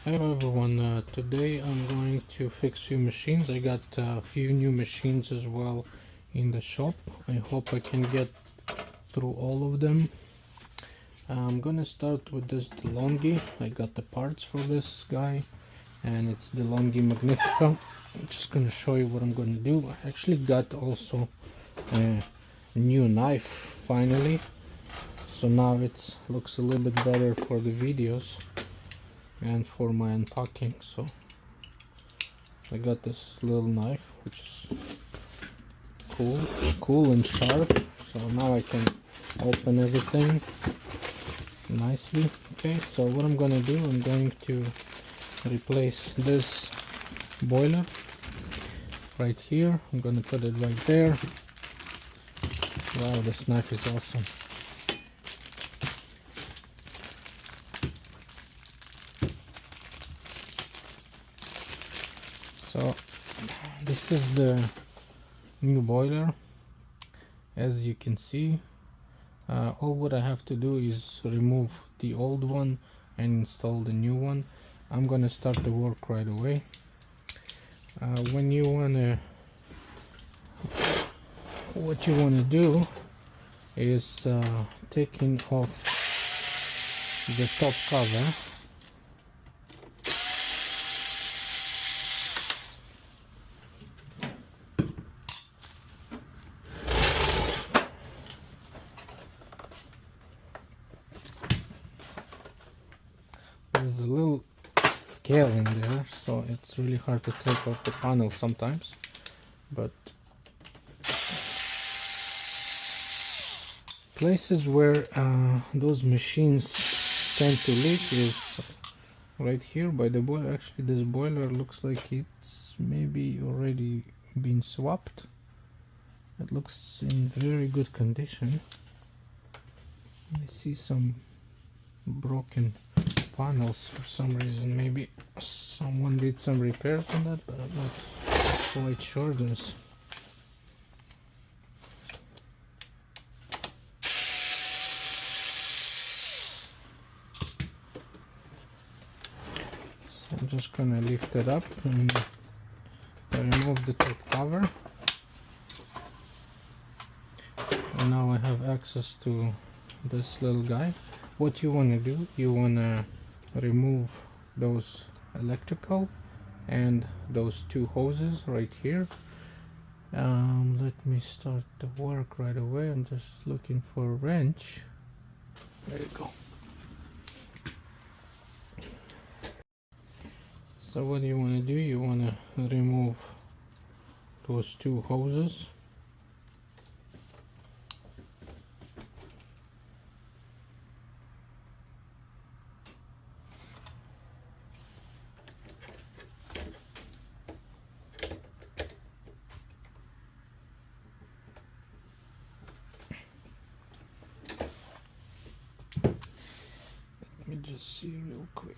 Hello everyone, today I'm going to fix few machines. I got a few new machines as well in the shop. I hope I can get through all of them. I'm gonna start with this DeLonghi. I got the parts for this guy and it's DeLonghi Magnifica. I'm just gonna show you what I'm gonna do. I actually got also a new knife finally, so now it looks a little bit better for the videos and for my unpacking. So I got this little knife which is cool and sharp, so now I can open everything nicely. Okay, so what I'm gonna do, I'm going to replace this boiler right here. I'm gonna put it right there. Wow, this knife is awesome. So this is the new boiler. As you can see, all what I have to do is remove the old one and install the new one. I'm gonna start the work right away. What you wanna do is taking off the top cover. There's a little scale in there, so it's really hard to take off the panel sometimes, but places where those machines tend to leak is right here by the boiler. Actually, this boiler looks like it's maybe already been swapped. It looks in very good condition. I see some broken panels for some reason. Maybe someone did some repairs on that, but I'm not quite sure. There's I'm just gonna lift it up and remove the top cover, and now I have access to this little guy. What you want to do, you want to remove those electrical and those two hoses right here. Let me start the work right away. I'm just looking for a wrench. There you go. So what you want to do, you want to remove those two hoses. Let me just see real quick.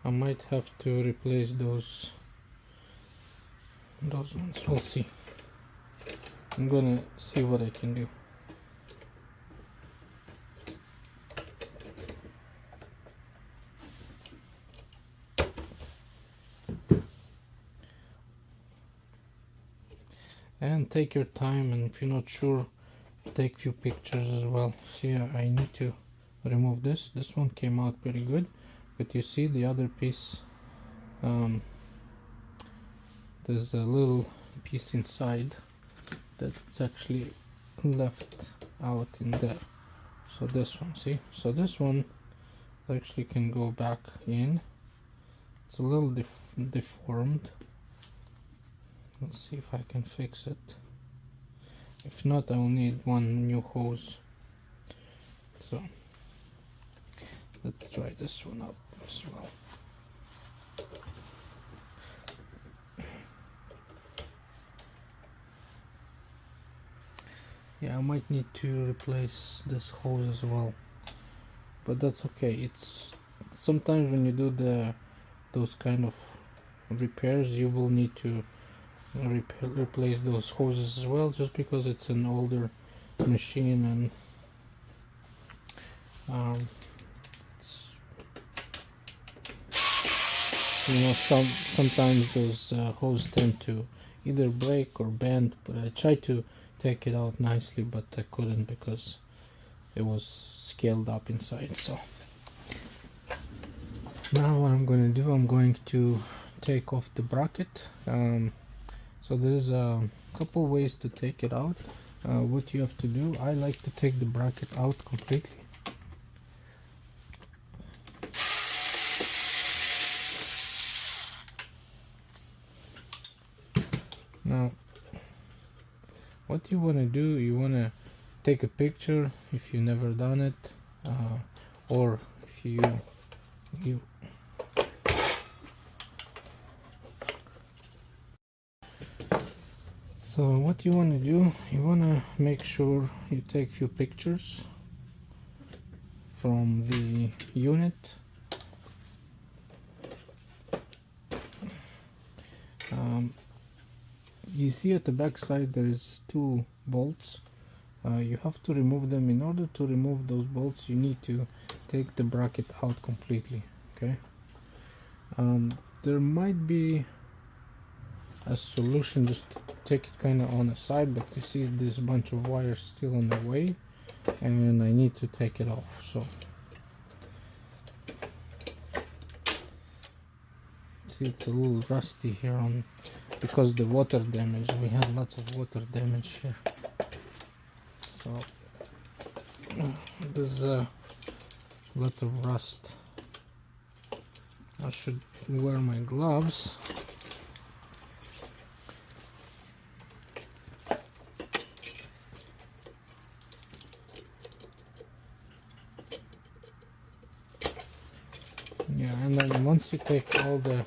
I might have to replace those ones. We'll see. I'm gonna see what I can do. And take your time, and if you're not sure, take few pictures as well. See, I need to remove this. This one came out pretty good, but you see the other piece, there's a little piece inside that's actually left out in there. So this one, see, so this one actually can go back in. It's a little deformed. Let's see if I can fix it. If not, I will need one new hose. So let's try this one up as well. Yeah, I might need to replace this hose as well, but that's okay. It's sometimes when you do those kind of repairs, you will need to replace those hoses as well, just because it's an older machine, and it's, you know, sometimes those hoses tend to either break or bend. But I tried to take it out nicely, but I couldn't because it was scaled up inside. So now what I'm going to do, I'm going to take off the bracket. So there's a couple ways to take it out. What you have to do, I like to take the bracket out completely. Now what you want to do, you want to take a picture if you've never done it, or if you so what you want to do, you want to make sure you take a few pictures from the unit. You see at the back side there is two bolts. You have to remove them. In order to remove those bolts, you need to take the bracket out completely. Okay. There might be a solution, just to take it kind of on the side, but you see this bunch of wires still on the way, and I need to take it off. So see, it's a little rusty here on because the water damage. We had lots of water damage here. So there's lots of rust. I should wear my gloves. Yeah, and then once you take all the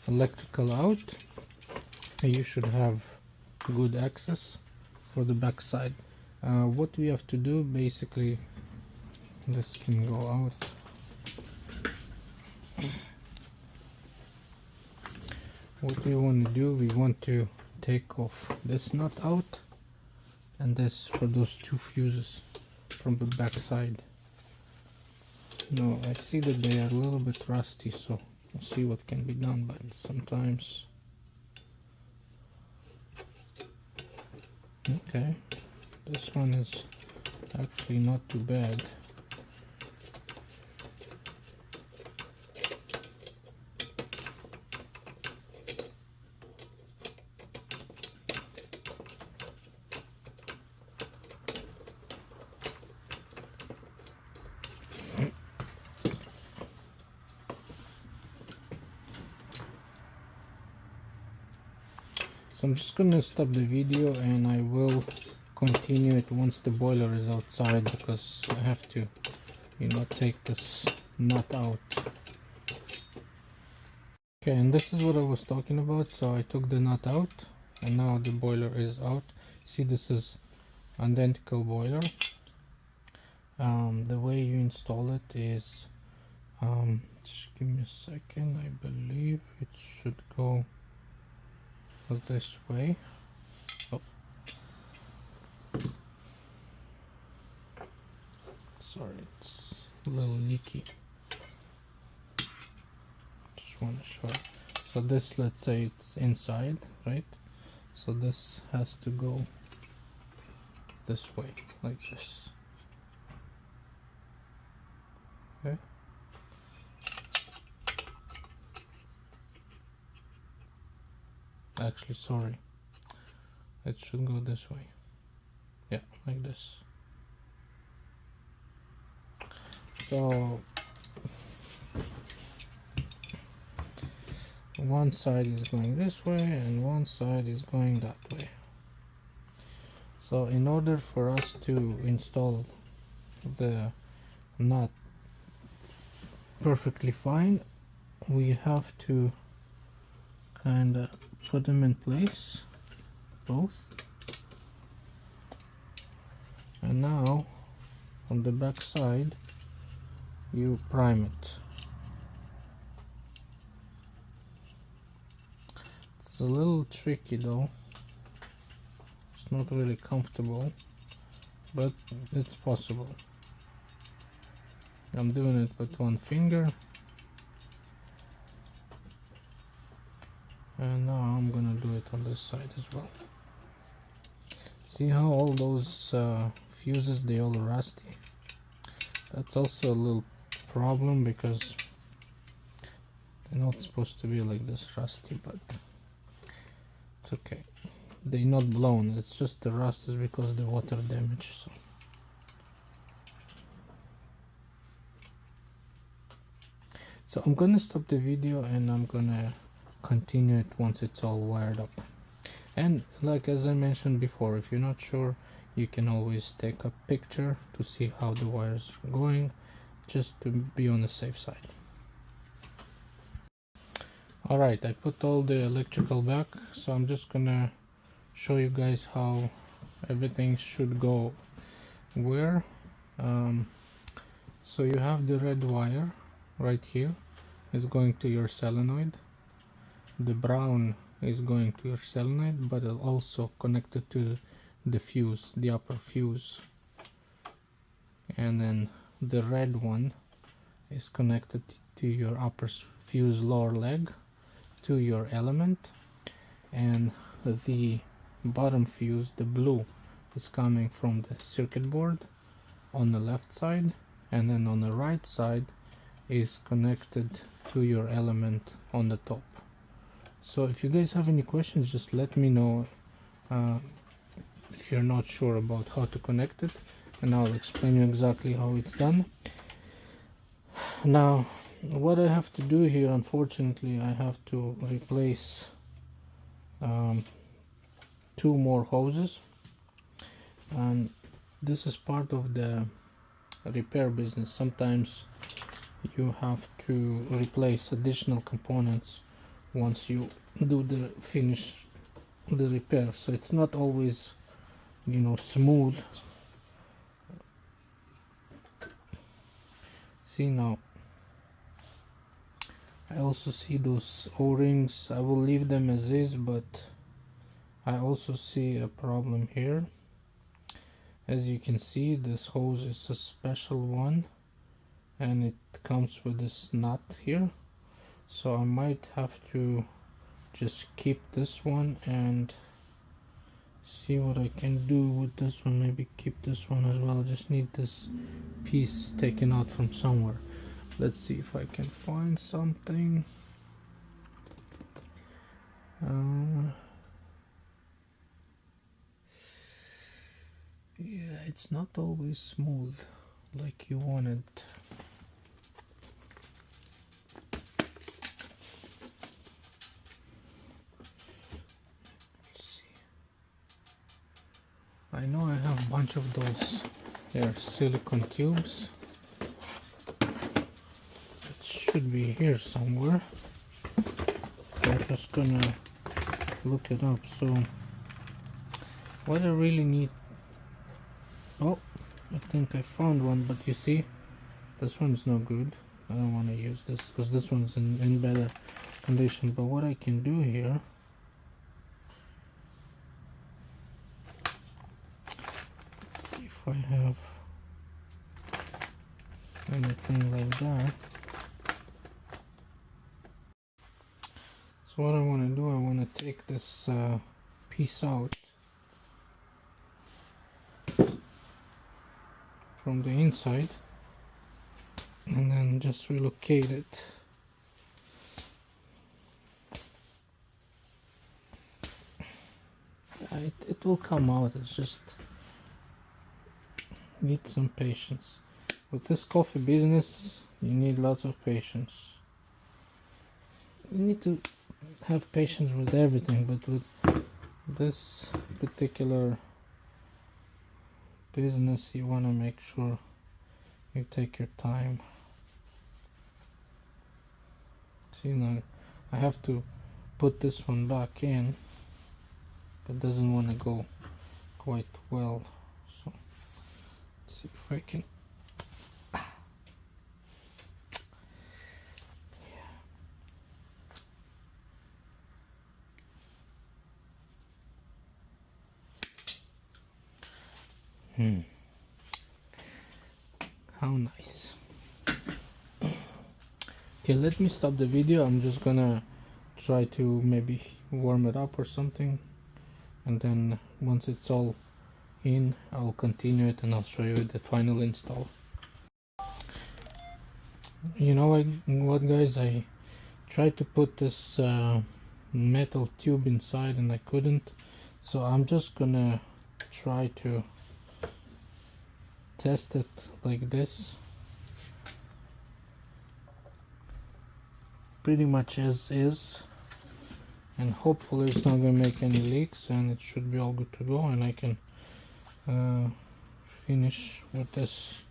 electrical out, you should have good access for the back side. What we have to do, basically, this can go out. What we want to do, we want to take off this nut out and this for those two fuses from the back side. No, I see that they are a little bit rusty, so we'll see what can be done, but sometimes. Okay, this one is actually not too bad. So I'm just gonna stop the video and I will continue it once the boiler is outside, because I have to, you know, take this nut out. Okay, and this is what I was talking about. So I took the nut out and now the boiler is out. See, this is identical boiler. The way you install it is, just give me a second, I believe it should go this way. Oh, sorry, it's a little leaky. Just want to show it. So this, let's say it's inside, right? So this has to go this way, like this. Okay. Actually, sorry, it should go this way. Yeah, like this. So one side is going this way and one side is going that way. So in order for us to install the nut perfectly fine, we have to kind of put them in place, both. And now on the back side you prime it. It's a little tricky though. It's not really comfortable, but it's possible. I'm doing it with one finger, and now I'm gonna do it on this side as well. See how all those fuses, they all rusty? That's also a little problem because they're not supposed to be like this rusty, but it's okay. They're not blown, it's just the rust is because of the water damage. So I'm gonna stop the video and I'm gonna continue it once it's all wired up. And like as I mentioned before, if you're not sure, you can always take a picture to see how the wires are going, just to be on the safe side. Alright, I put all the electrical back, so I'm just gonna show you guys how everything should go where. So you have the red wire right here is going to your solenoid, the brown is going to your solenoid, but also connected to the fuse, the upper fuse, and then the red one is connected to your upper fuse lower leg, to your element, and the bottom fuse, the blue, is coming from the circuit board on the left side, and then on the right side is connected to your element on the top. So if you guys have any questions, just let me know if you're not sure about how to connect it, and I'll explain you exactly how it's done. Now what I have to do here, unfortunately, I have to replace 2 more hoses, and this is part of the repair business. Sometimes you have to replace additional components once you do finish the repair, so it's not always, you know, smooth. See, now I also see those O-rings. I will leave them as is, but I also see a problem here. As you can see, this hose is a special one and it comes with this nut here, so I might have to just keep this one and see what I can do with this one. Maybe keep this one as well. I just need this piece taken out from somewhere. Let's see if I can find something. Yeah, it's not always smooth like you want it. I know I have a bunch of those here silicone tubes. It should be here somewhere. I'm just gonna look it up. So what I really need, oh, I think I found one, but you see, this one's no good. I don't want to use this because this one's in better condition. But what I can do here, let's see if I have anything like that. So what I want to do, I want to take this piece out from the inside and then just relocate it. It will come out. It's just need some patience. With this coffee business, you need lots of patience. You need to have patience with everything, but with this particular business, you want to make sure you take your time. See, now I have to put this one back in, but it doesn't want to go quite well. So let's see if I can. How nice. Okay, let me stop the video. I'm just gonna try to maybe warm it up or something, and then once it's all in, I'll continue it and I'll show you the final install. You know what guys, I tried to put this metal tube inside and I couldn't, so I'm just gonna try to test it like this, pretty much as is, and hopefully it's not gonna make any leaks and it should be all good to go, and I can finish with this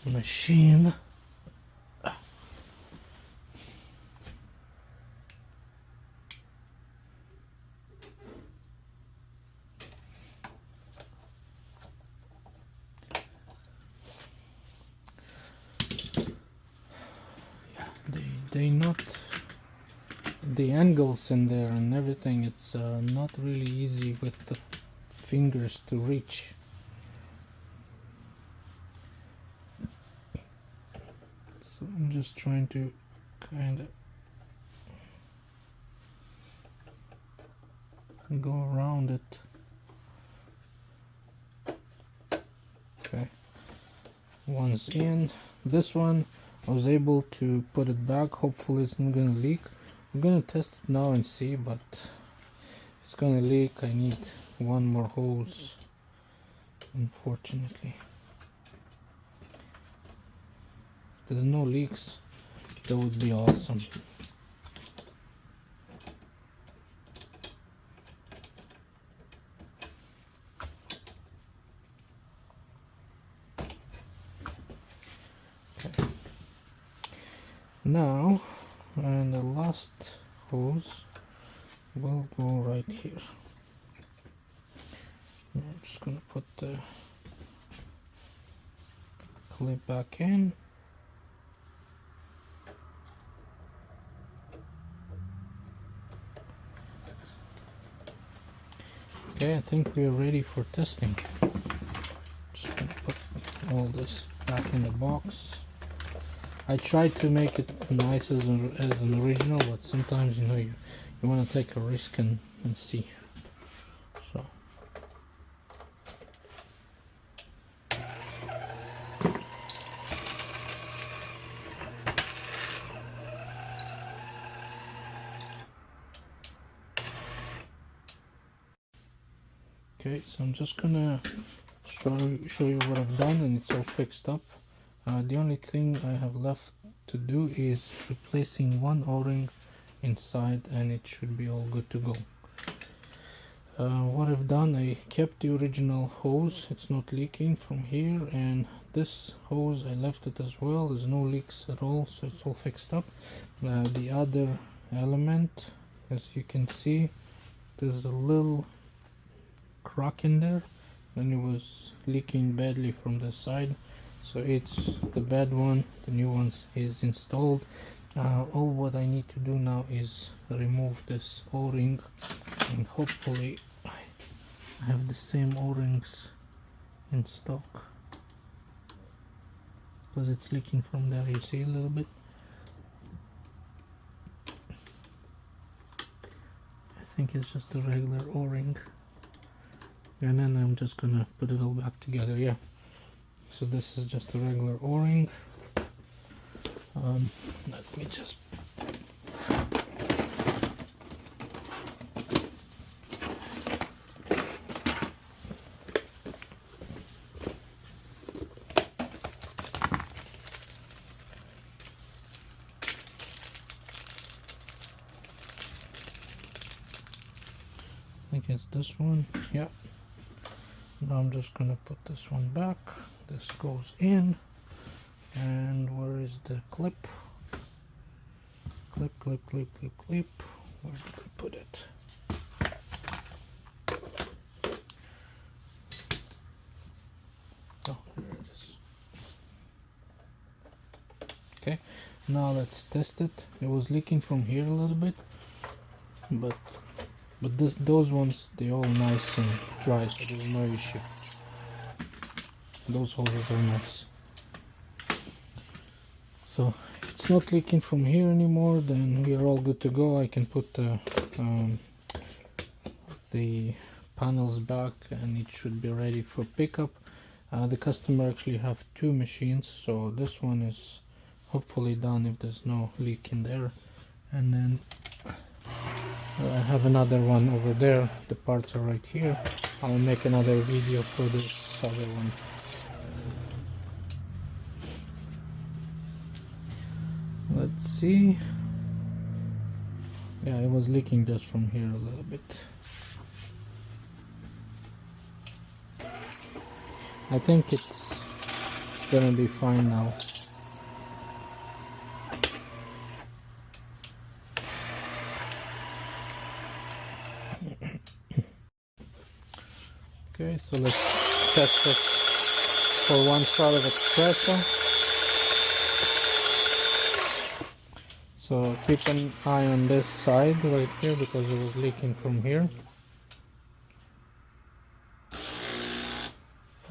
machine. They not the angles in there and everything, it's not really easy with the fingers to reach. So I'm just trying to kind of go around it. Okay, one's in. This one I was able to put it back. Hopefully it's not gonna leak. I'm gonna test it now and see, but if it's gonna leak I need one more hose, unfortunately. If there's no leaks, that would be awesome. Now, and the last hose will go right here. I'm just gonna put the clip back in. Okay, I think we're ready for testing. Just gonna put all this back in the box. I tried to make it nice as an original, but sometimes you know you want to take a risk and see. So okay, so I'm just gonna show you what I've done, and it's all fixed up. The only thing I have left to do is replacing one O-ring inside, and it should be all good to go. What I've done, I kept the original hose, it's not leaking from here, and this hose I left it as well. There's no leaks at all, so it's all fixed up. The other element, as you can see, there's a little crack in there, and it was leaking badly from the side. So it's the bad one, the new one is installed. All what I need to do now is remove this O-ring, and hopefully I have the same O-rings in stock, because it's leaking from there, you see a little bit. I think it's just a regular O-ring, and then I'm just gonna put it all back together. Yeah, so this is just a regular O-ring. Let me just I think it's this one. Yeah. Now I'm just gonna put this one back. This goes in. And where is the clip? Clip, clip, clip, clip, clip. Where did I put it? Oh, here it is. Okay, now let's test it. It was leaking from here a little bit, but those ones, they all nice and dry, so there's no issue. Those hoses are nice. So if it's not leaking from here anymore, then we are all good to go. I can put the panels back and it should be ready for pickup. The customer actually have two machines, so this one is hopefully done if there's no leak in there, and then I have another one over there. The parts are right here. I'll make another video for this other one. Let's see. Yeah, it was leaking just from here a little bit. I think it's gonna be fine now. Okay, so let's test this for one shot of espresso. So keep an eye on this side right here because it was leaking from here.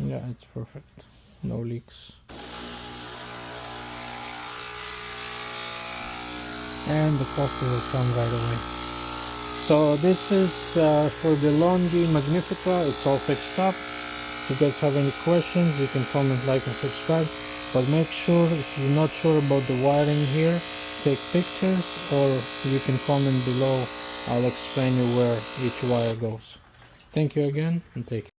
Yeah, it's perfect. No leaks. And the coffee will come right away. So this is for DeLonghi Magnifica. It's all fixed up. If you guys have any questions, you can comment, like, and subscribe. But make sure, if you're not sure about the wiring here, take pictures, or you can comment below. I'll explain you where each wire goes. Thank you again, and take care.